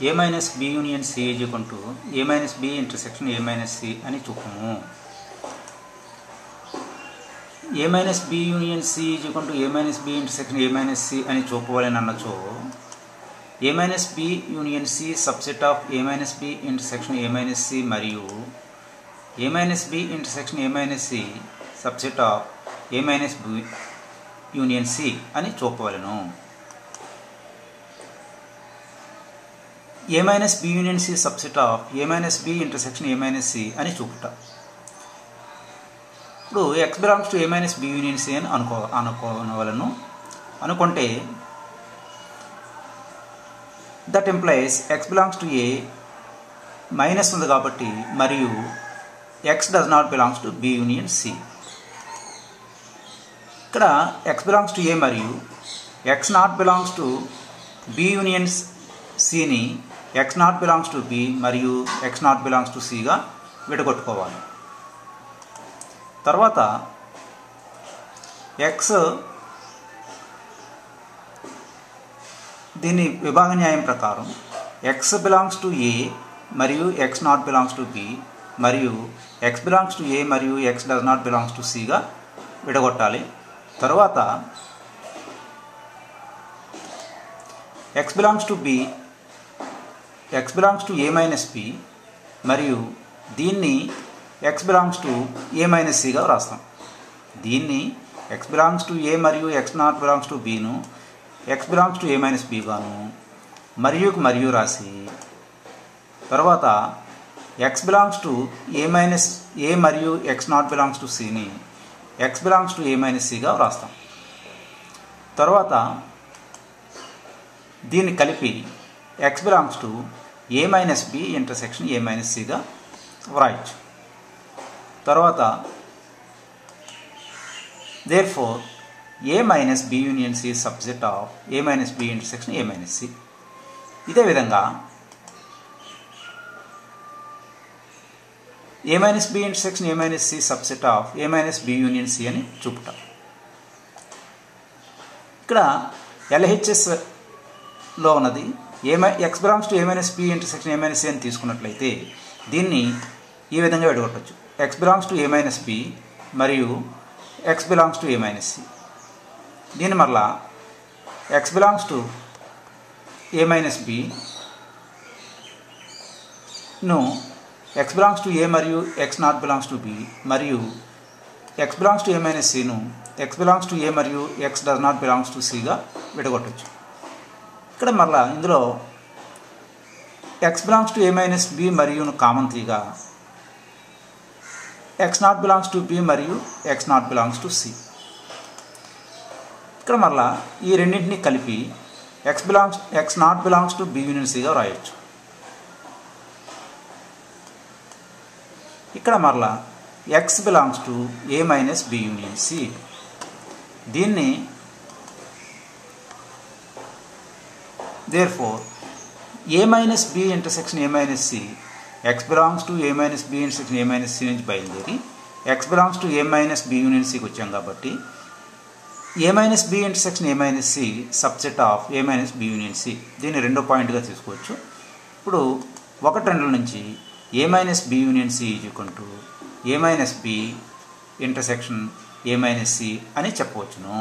A minus B union C is equal to A minus B intersection A minus C అని చూపము. A minus B union C is equal to A minus B intersection A minus C అని చూపవాలని అన్నచో A minus B union C subset of A minus B intersection A minus C మరియు A minus B intersection A minus C subset of A minus B union C అని చూపవలను. A minus B union C subset of A minus B intersection A minus C అని చూపుట. ఇప్పుడు X belongs to A minus B union C అని అనుకోవలను. అనుకుంటే that implies X belongs to A minus ఉంది కాబట్టి మరియు X does not belongs to B union C. ఇక్కడ ఎక్స్ బిలాంగ్స్ టు ఏ మరియు X not belongs to B union సిని X not belongs to B మరియు ఎక్స్ నాట్ బిలాంగ్స్ టు సిగా విడగొట్టుకోవాలి. తర్వాత ఎక్స్ దీని విభాగ న్యాయం ప్రకారం ఎక్స్ బిలాంగ్స్ టు ఏ మరియు X not belongs to B మరియు ఎక్స్ బిలాంగ్స్ టు ఏ మరియు X does not belongs to సిగా విడగొట్టాలి. తర్వాత X belongs to B X belongs to A minus B మరియు దీన్ని X belongs to A minus సిగా వ్రాస్తాం. దీన్ని ఎక్స్ బిలాంగ్స్ టు ఏ మరియు ఎక్స్ నాట్ బిలాంగ్స్ టు బిను X belongs to A minus B గాను మరియు రాసి తర్వాత X belongs to A minus A మరియు ఎక్స్ నాట్ బిలాంగ్స్ టు సిని X belongs to A minus సిగా వ్రాస్తాం. తర్వాత దీన్ని కలిపి X belongs to A minus B intersection A minus సిగా వ్రాయచ్చు. తర్వాత therefore A minus B union C subset of A minus B intersection A minus C. ఇదే విధంగా A minus B intersection A minus C subset of A minus B union C అని చూపుతాం. ఇక్కడ ఎల్హెచ్ఎస్లో ఉన్నది X belongs to A minus B intersection A minus C అని తీసుకున్నట్లయితే దీన్ని ఈ విధంగా విడగొట్టవచ్చు. X belongs to A minus B మరియు X belongs to A minus C. దీని మరలా X belongs to A minus బిను ఎక్స్ బిలాంగ్స్ టు ఏ మరియు X not belongs to B మరియు X belongs to A minus సిను X belongs to A మరియు X does not belongs to సిగా విడగొట్టచ్చు. ఇక్కడ మరలా ఇందులో X belongs to A minus B మరియును common Theeyaga X not belongs to B మరియు X not belongs to C. ఇక్కడ మరలా ఈ రెండింటినీ కలిపి X not belongs to B union సిగా వ్రాయచ్చు. ఇక్కడ మరలా X belongs to A minus B union C. దీన్ని therefore A minus B intersection A minus C X belongs to A minus B intersection A minus C నుంచి బయలుదేరి X belongs to A minus B union సికి వచ్చాం కాబట్టి A minus B intersection A minus C subset of A minus B union C. దీన్ని రెండో పాయింట్గా తీసుకోవచ్చు. ఇప్పుడు 1-2 నుంచి A minus B union C is equal to A minus B intersection A minus C అని చెప్పవచ్చును.